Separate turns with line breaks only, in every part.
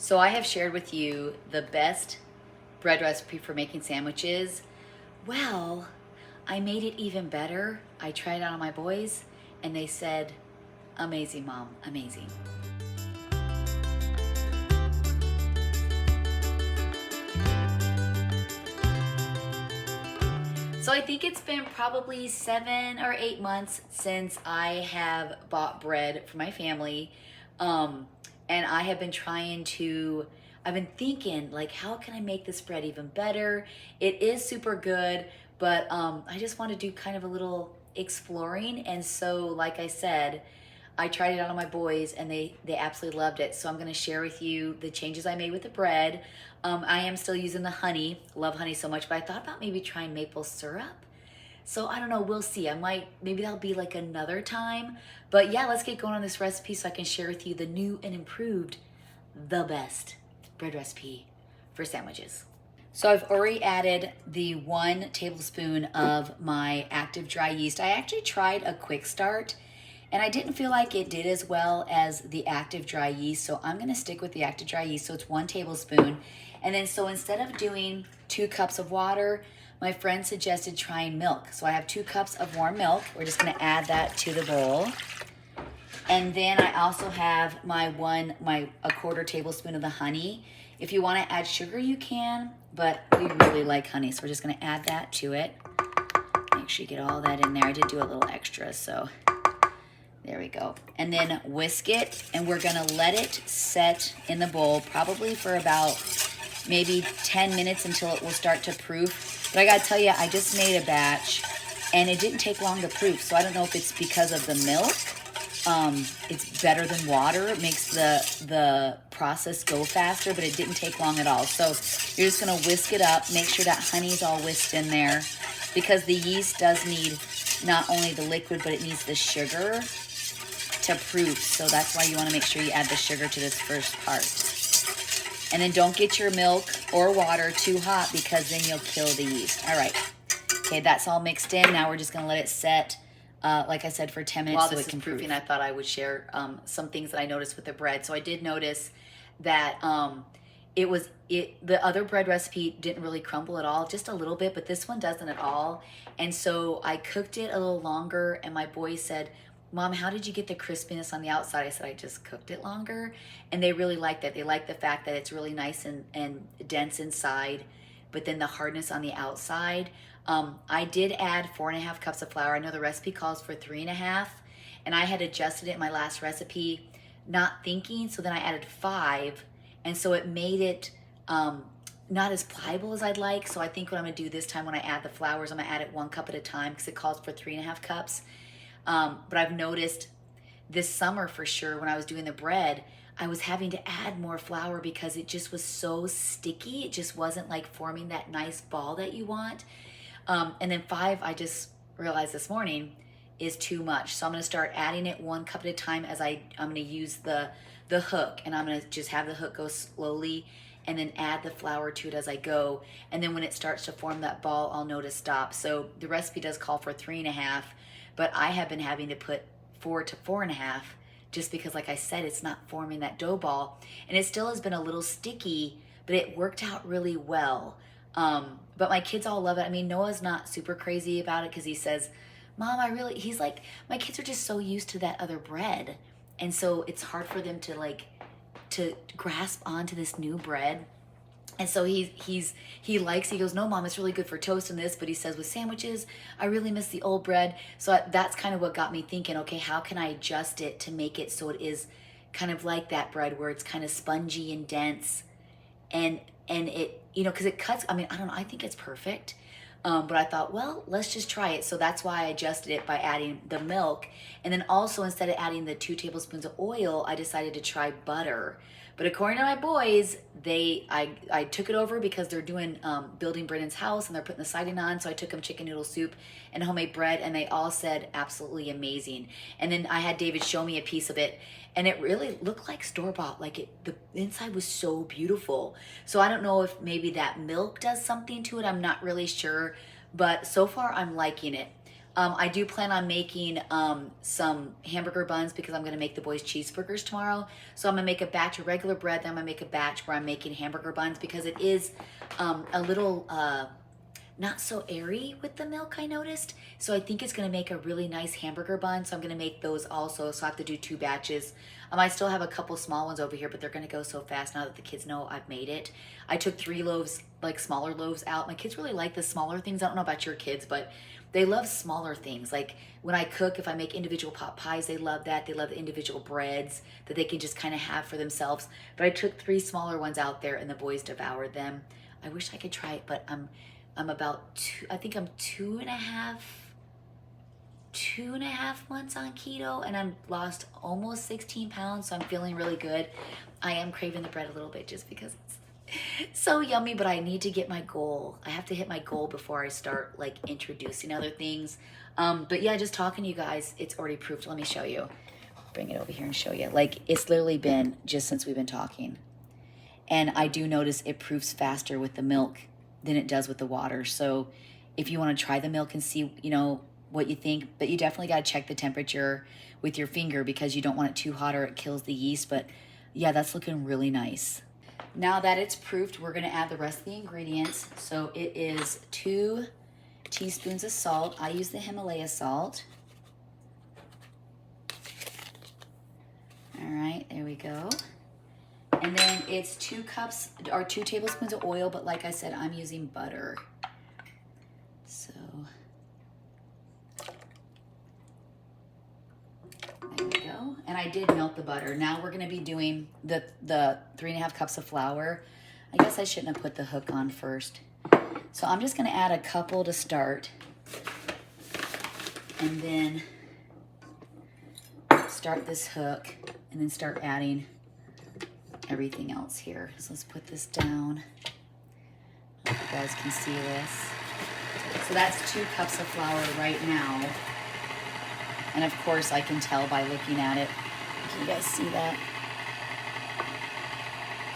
So I have shared with you the best bread recipe for making sandwiches. Well, I made it even better. I tried it out on my boys and they said, amazing, Mom, amazing. So I think it's been probably 7 or 8 months since I have bought bread for my family. And I have been I've been thinking like, how can I make this bread even better? It is super good, but I just want to do kind of a little exploring. And so, like I said, I tried it out on my boys and they absolutely loved it. So I'm going to share with you the changes I made with the bread. I am still using the honey. Love honey so much, but I thought about maybe trying maple syrup. So I don't know, we'll see. Maybe that'll be like another time. But yeah, let's get going on this recipe so I can share with you the new and improved, the best bread recipe for sandwiches. So I've already added the 1 tablespoon of my active dry yeast. I actually tried a quick start and I didn't feel like it did as well as the active dry yeast. So I'm gonna stick with the active dry yeast. So it's 1 tablespoon. And then so instead of doing 2 cups of water, my friend suggested trying milk. So I have 2 cups of warm milk. We're just gonna add that to the bowl. And then I also have a quarter tablespoon of the honey. If you wanna add sugar, you can, but we really like honey. So we're just gonna add that to it. Make sure you get all that in there. I did do a little extra, so there we go. And then whisk it, and we're gonna let it set in the bowl probably for about maybe 10 minutes until it will start to proof. But I gotta tell you, I just made a batch and it didn't take long to proof. So I don't know if it's because of the milk. It's better than water. It makes the process go faster, but it didn't take long at all. So you're just gonna whisk it up, make sure that honey's all whisked in there because the yeast does need not only the liquid, but it needs the sugar to proof. So that's why you wanna make sure you add the sugar to this first part. And then don't get your milk or water too hot because then you'll kill the yeast. All right, okay, that's all mixed in. Now we're just gonna let it set, like I said, for 10 minutes. While so this is proofing, I thought I would share some things that I noticed with the bread. So I did notice that the other bread recipe didn't really crumble at all, just a little bit, but this one doesn't at all. And so I cooked it a little longer and my boys said, Mom, how did you get the crispiness on the outside? I said, I just cooked it longer. And they really liked that. They liked the fact that it's really nice and dense inside, but then the hardness on the outside. I did add 4.5 cups of flour. I know the recipe calls for 3.5, and I had adjusted it in my last recipe, not thinking, so then I added 5, and so it made it not as pliable as I'd like. So I think what I'm gonna do this time when I add the flours, I'm gonna add it 1 cup at a time because it calls for 3.5 cups. But I've noticed this summer for sure when I was doing the bread, I was having to add more flour because it just was so sticky. It just wasn't like forming that nice ball that you want. And then 5, I just realized this morning, is too much. So I'm gonna start adding it 1 cup at a time as I'm gonna use the hook, and I'm gonna just have the hook go slowly and then add the flour to it as I go. And then when it starts to form that ball, I'll know to stop. So the recipe does call for 3.5, but I have been having to put 4 to 4.5 just because, like I said, it's not forming that dough ball. And it still has been a little sticky, but it worked out really well. But my kids all love it. I mean, Noah's not super crazy about it because he says, Mom, he's like, my kids are just so used to that other bread. And so it's hard for them to grasp onto this new bread. And so he goes, no, Mom, it's really good for toast and this, but he says with sandwiches, I really miss the old bread. So that's kind of what got me thinking, okay, how can I adjust it to make it so it is kind of like that bread where it's kind of spongy and dense and it, because it cuts, I mean, I don't know, I think it's perfect. But I thought, well, let's just try it. So that's why I adjusted it by adding the milk. And then also instead of adding the 2 tablespoons of oil, I decided to try butter. But according to my boys, I took it over because they're doing building Brennan's house and they're putting the siding on. So I took them chicken noodle soup and homemade bread, and they all said absolutely amazing. And then I had David show me a piece of it, and it really looked like store-bought. Like the inside was so beautiful. So I don't know if maybe that milk does something to it. I'm not really sure, but so far I'm liking it. I do plan on making some hamburger buns because I'm going to make the boys cheeseburgers tomorrow. So I'm going to make a batch of regular bread, then I'm going to make a batch where I'm making hamburger buns because it is a little not so airy with the milk, I noticed. So I think it's going to make a really nice hamburger bun. So I'm going to make those also. So I have to do 2 batches. I still have a couple small ones over here, but they're going to go so fast now that the kids know I've made it. I took 3 loaves, like smaller loaves out. My kids really like the smaller things. I don't know about your kids, but they love smaller things. Like when I cook, if I make individual pot pies, they love that. They love the individual breads that they can just kind of have for themselves. But I took 3 smaller ones out there and the boys devoured them. I wish I could try it, but I'm about I think I'm 2.5 months on keto, and I'm lost almost 16 pounds, so I'm feeling really good. I am craving the bread a little bit just because it's so yummy, but I need to get my goal. I have to hit my goal before I start like introducing other things. But yeah, just talking to you guys, it's already proofed. Let me show you. Bring it over here and show you. Like it's literally been just since we've been talking. And I do notice it proofs faster with the milk than it does with the water. So if you want to try the milk and see, you know, what you think, but you definitely got to check the temperature with your finger because you don't want it too hot or it kills the yeast. But yeah, that's looking really nice. Now that it's proofed, we're going to add the rest of the ingredients. So it is 2 teaspoons of salt. I use the Himalaya salt. All right, there we go. And then it's 2 cups or 2 tablespoons of oil, but like I said, I'm using butter. So there we go. And I did melt the butter. Now we're gonna be doing the 3.5 cups of flour. I guess I shouldn't have put the hook on first. So I'm just gonna add a couple to start. And then start this hook and then start adding everything else here. So let's put this down. I hope you guys can see this. So that's 2 cups of flour right now. And of course I can tell by looking at it. Can you guys see that?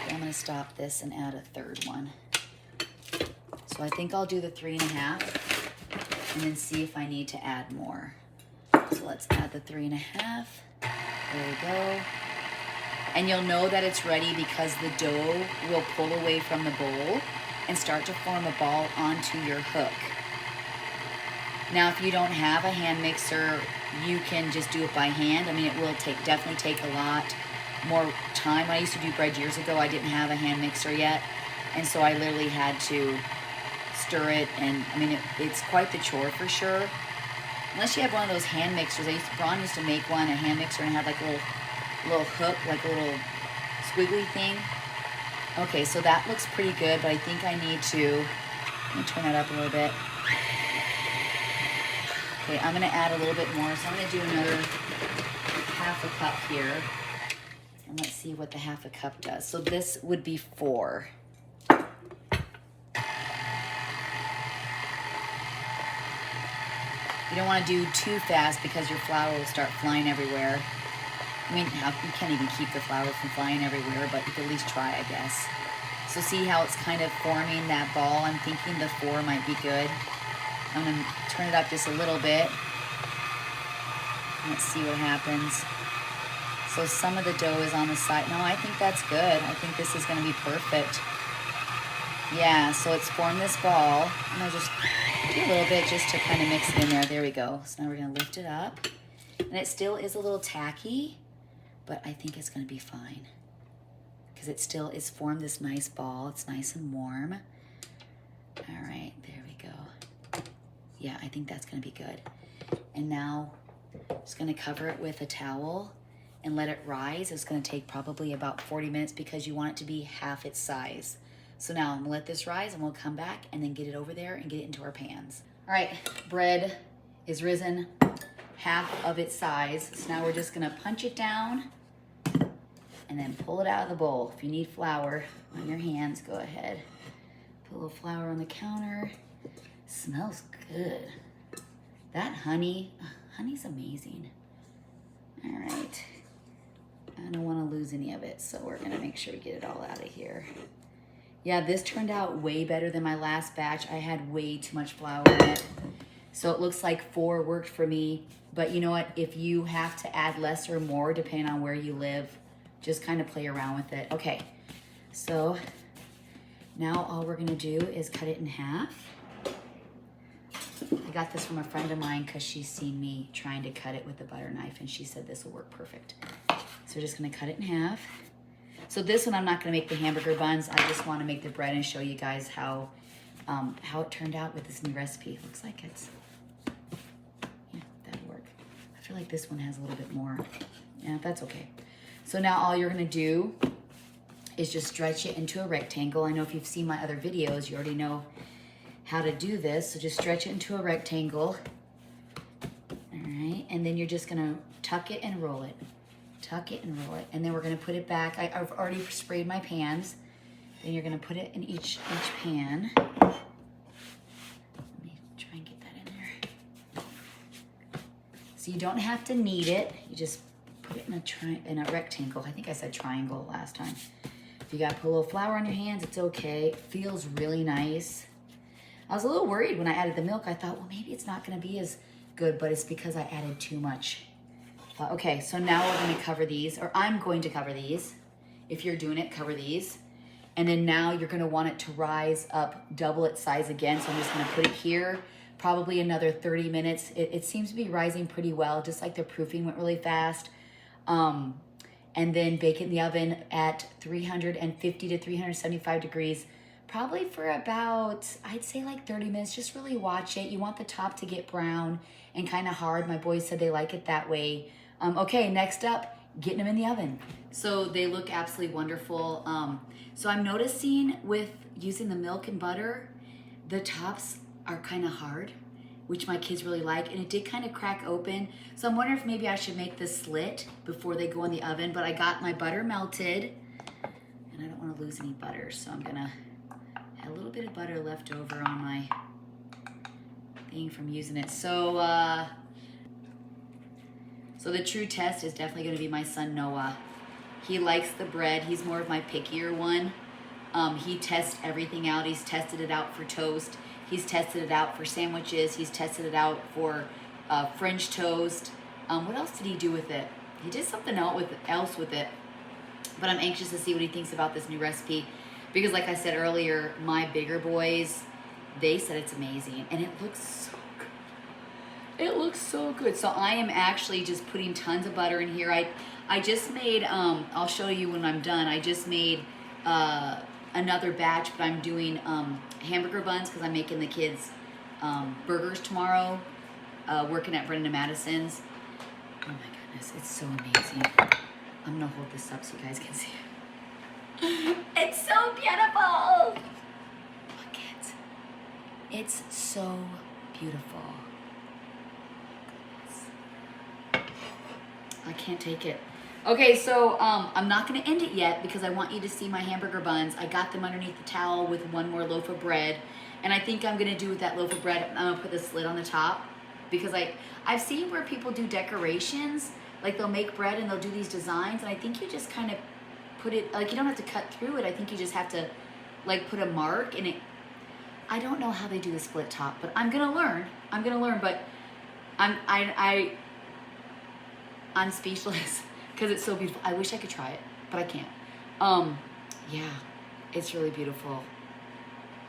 Okay, I'm gonna stop this and add a 3rd one. So I think I'll do the 3.5 and then see if I need to add more. So let's add the 3.5. There we go. And you'll know that it's ready because the dough will pull away from the bowl and start to form a ball onto your hook. Now, if you don't have a hand mixer, you can just do it by hand. I mean, it will definitely take a lot more time. When I used to do bread years ago, I didn't have a hand mixer yet. And so I literally had to stir it. And I mean, it's quite the chore for sure. Unless you have one of those hand mixers. Ron used to make one, a hand mixer, and had like a little hook, like a little squiggly thing. Okay, so that looks pretty good, but I think I need to, let me turn that up a little bit. Okay, I'm gonna add a little bit more, so I'm gonna do another 1/2 cup here. And let's see what the 1/2 cup does. So this would be 4. You don't wanna do too fast because your flour will start flying everywhere. I mean, you can't even keep the flour from flying everywhere, but you can at least try, I guess. So see how it's kind of forming that ball? I'm thinking the 4 might be good. I'm gonna turn it up just a little bit. Let's see what happens. So some of the dough is on the side. No, I think that's good. I think this is gonna be perfect. Yeah, so it's formed this ball. I'm gonna just do a little bit just to kind of mix it in there. There we go. So now we're gonna lift it up. And it still is a little tacky, but I think it's gonna be fine because it still is formed this nice ball. It's nice and warm. All right, there we go. Yeah, I think that's gonna be good. And now I'm just gonna cover it with a towel and let it rise. It's gonna take probably about 40 minutes because you want it to be half its size. So now I'm gonna let this rise and we'll come back and then get it over there and get it into our pans. All right, bread is risen half of its size. So now we're just gonna punch it down and then pull it out of the bowl. If you need flour on your hands, go ahead. Put a little flour on the counter. Smells good. That honey's amazing. All right. I don't want to lose any of it, so we're gonna make sure we get it all out of here. Yeah, this turned out way better than my last batch. I had way too much flour in it. So it looks like 4 worked for me. But you know what? If you have to add less or more, depending on where you live, just kind of play around with it. Okay, so now all we're gonna do is cut it in half. I got this from a friend of mine because she's seen me trying to cut it with a butter knife, and she said this will work perfect. So we're just gonna cut it in half. So this one, I'm not gonna make the hamburger buns. I just wanna make the bread and show you guys how it turned out with this new recipe. It looks like it's, yeah, that'll work. I feel like this one has a little bit more. Yeah, that's okay. So now all you're gonna do is just stretch it into a rectangle. I know if you've seen my other videos, you already know how to do this. So just stretch it into a rectangle. All right, and then you're just gonna tuck it and roll it. Tuck it and roll it. And then we're gonna put it back. I've already sprayed my pans. Then you're gonna put it in each pan. Let me try and get that in there. So you don't have to knead it. You just put it in a rectangle. I think I said triangle last time. If you gotta put a little flour on your hands, it's okay. It feels really nice. I was a little worried when I added the milk. I thought, well, maybe it's not gonna be as good, but it's because I added too much. Okay, so now we're gonna cover these, or I'm going to cover these. If you're doing it, cover these. And then now you're gonna want it to rise up, double its size again. So I'm just gonna put it here, probably another 30 minutes. It seems to be rising pretty well, just like the proofing went really fast. And then bake it in the oven at 350 to 375 degrees, probably for about, I'd say like 30 minutes. Just really watch it. You want the top to get brown and kind of hard. My boys said they like it that way. Okay, next up, getting them in the oven. So they look absolutely wonderful. So I'm noticing with using the milk and butter, the tops are kind of hard, which my kids really like, and it did kind of crack open. So I'm wondering if maybe I should make the slit before they go in the oven, but I got my butter melted, and I don't want to lose any butter, so I'm gonna have a little bit of butter left over on my thing from using it. So the true test is definitely gonna be my son Noah. He likes the bread. He's more of my pickier one. He tests everything out. He's tested it out for toast. He's tested it out for sandwiches. He's tested it out for French toast. What else did he do with it? He did something else with it. But I'm anxious to see what he thinks about this new recipe. Because like I said earlier, my bigger boys, they said it's amazing. And it looks so good. It looks so good. So I am actually just putting tons of butter in here. I just made, I'll show you when I'm done. I just made another batch, but I'm doing hamburger buns because I'm making the kids burgers tomorrow, working at Brenda Madison's. Oh my goodness, it's so amazing. I'm gonna hold this up so you guys can see it. It's so beautiful. Look it. It's so beautiful. I can't take it. Okay, so I'm not gonna end it yet because I want you to see my hamburger buns. I got them underneath the towel with one more loaf of bread. And I think I'm gonna do with that loaf of bread, I'm gonna put the slit on the top because I've seen where people do decorations, like they'll make bread and they'll do these designs. And I think you just kind of put it, like you don't have to cut through it. I think you just have to like put a mark in it. I don't know how they do the split top, but I'm gonna learn. But I'm speechless. Because it's so beautiful. I wish I could try it, but I can't. Yeah, it's really beautiful.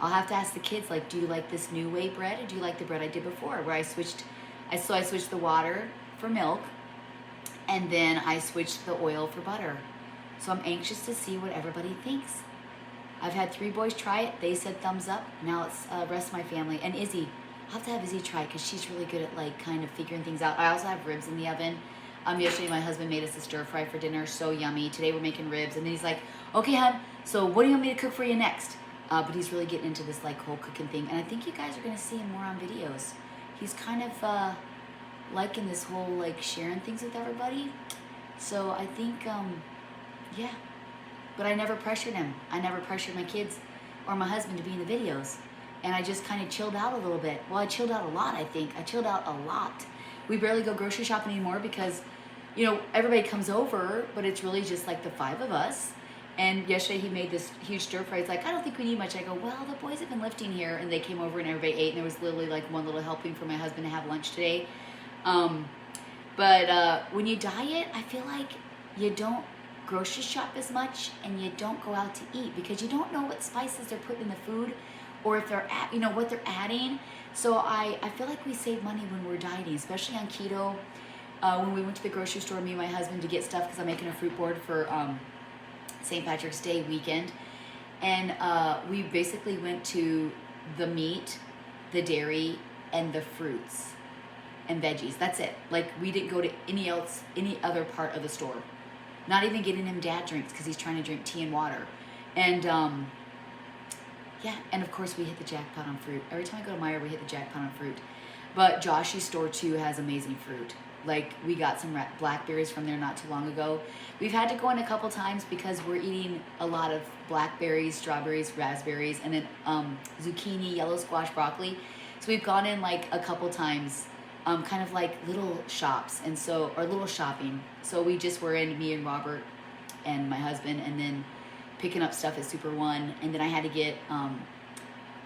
I'll have to ask the kids, like, do you like this new way bread, or do you like the bread I did before, where I switched the water for milk, and then I switched the oil for butter. So I'm anxious to see what everybody thinks. I've had 3 boys try it. They said thumbs up. Now it's the rest of my family. And Izzy, I'll have to have Izzy try it because she's really good at, like, kind of figuring things out. I also have ribs in the oven. Yesterday my husband made us a stir fry for dinner, so yummy. Today we're making ribs, and then he's like, okay, hon, so what do you want me to cook for you next? But he's really getting into this like whole cooking thing, and I think you guys are gonna see him more on videos. He's kind of liking this whole like sharing things with everybody. So I think, yeah. But I never pressured him. I never pressured my kids or my husband to be in the videos. And I just kind of chilled out a little bit. Well, I chilled out a lot, I think. I chilled out a lot. We barely go grocery shopping anymore because, you know, everybody comes over, but it's really just like the 5 of us. And yesterday he made this huge stir fry. He's like, I don't think we need much. I go, well, the boys have been lifting here. And they came over and everybody ate. And there was literally like one little helping for my husband to have lunch today. But when you diet, I feel like you don't grocery shop as much and you don't go out to eat because you don't know what spices they're putting in the food or if they're what they're adding. So I feel like we save money when we're dieting, especially on keto. When we went to the grocery store, me and my husband, to get stuff because I'm making a fruit board for St. Patrick's Day weekend. And we basically went to the meat, the dairy, and the fruits and veggies. That's it. Like, we didn't go to any other part of the store. Not even getting him dad drinks because he's trying to drink tea and water. And yeah, and of course we hit the jackpot on fruit. Every time I go to Meijer, we hit the jackpot on fruit. But Joshy's store too has amazing fruit. Like, we got some blackberries from there not too long ago. We've had to go in a couple times because we're eating a lot of blackberries, strawberries, raspberries, and then zucchini, yellow squash, broccoli. So we've gone in like a couple times, kind of like little shops, and so, or little shopping. So we just were in, me and Robert and my husband, and then picking up stuff at Super One. And then I had to get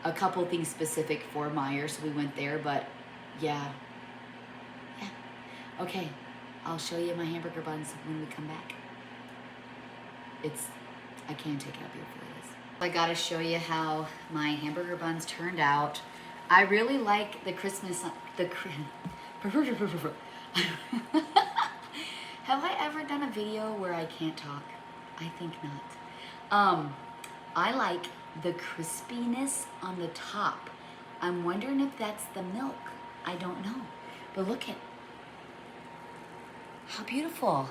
a couple things specific for Meijer, so we went there. But yeah. Okay, I'll show you my hamburger buns when we come back. I can't take it how beautiful it is. I gotta show you how my hamburger buns turned out. I really like the Christmas, have I ever done a video where I can't talk? I think not. I like the crispiness on the top. I'm wondering if that's the milk. I don't know, but look at how beautiful.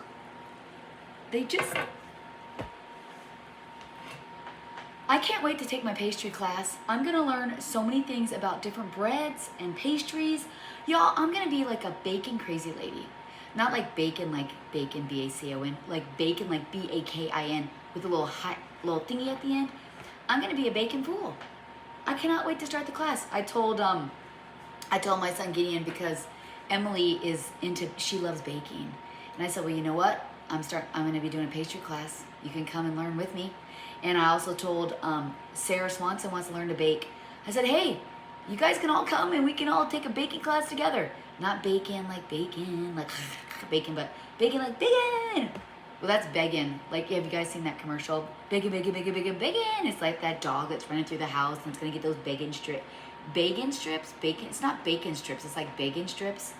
I can't wait to take my pastry class. I'm gonna learn so many things about different breads and pastries. Y'all, I'm gonna be like a bacon crazy lady. Not like bacon, B-A-C-O-N, like bacon, like B-A-K-I-N, with a little thingy at the end. I'm gonna be a bacon fool. I cannot wait to start the class. I told my son Gideon, because Emily she loves baking. And I said, well, you know what? I'm going to be doing a pastry class. You can come and learn with me. And I also told Sarah Swanson wants to learn to bake. I said, hey, you guys can all come and we can all take a baking class together. Not bacon like bacon, like bacon, but bacon like bacon. Well, that's begging. Like, have you guys seen that commercial? Bacon, bacon, bacon, bacon, bacon. It's like that dog that's running through the house and it's going to get those bacon strips. Bacon strips? Bacon. It's not bacon strips. It's like bacon strips.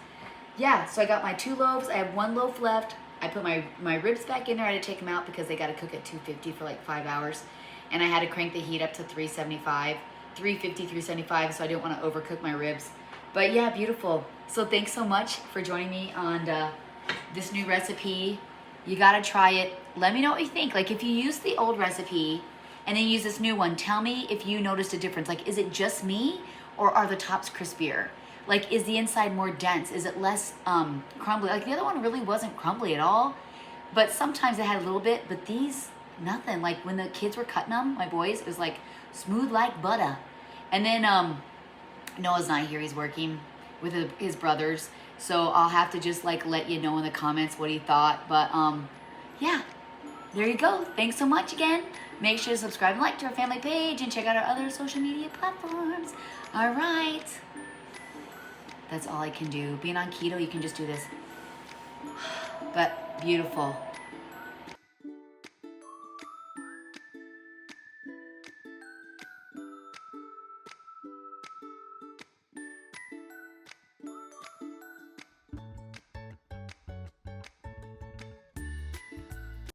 Yeah, so I got my 2 loaves. I have 1 loaf left. I put my ribs back in there. I had to take them out because they got to cook at 250 for like 5 hours. And I had to crank the heat up to 375, 350, 375, so I didn't want to overcook my ribs. But yeah, beautiful. So thanks so much for joining me on this new recipe. You got to try it. Let me know what you think. Like, if you use the old recipe and then use this new one, tell me if you noticed a difference. Like, is it just me or are the tops crispier? Like, is the inside more dense? Is it less crumbly? Like, the other one really wasn't crumbly at all, but sometimes it had a little bit, but these, nothing. Like, when the kids were cutting them, my boys, it was like smooth like butter. And then Noah's not here. He's working with his brothers. So I'll have to just like let you know in the comments what he thought. But yeah, there you go. Thanks so much again. Make sure to subscribe and like to our family page and check out our other social media platforms. All right. That's all I can do. Being on keto, you can just do this. But beautiful.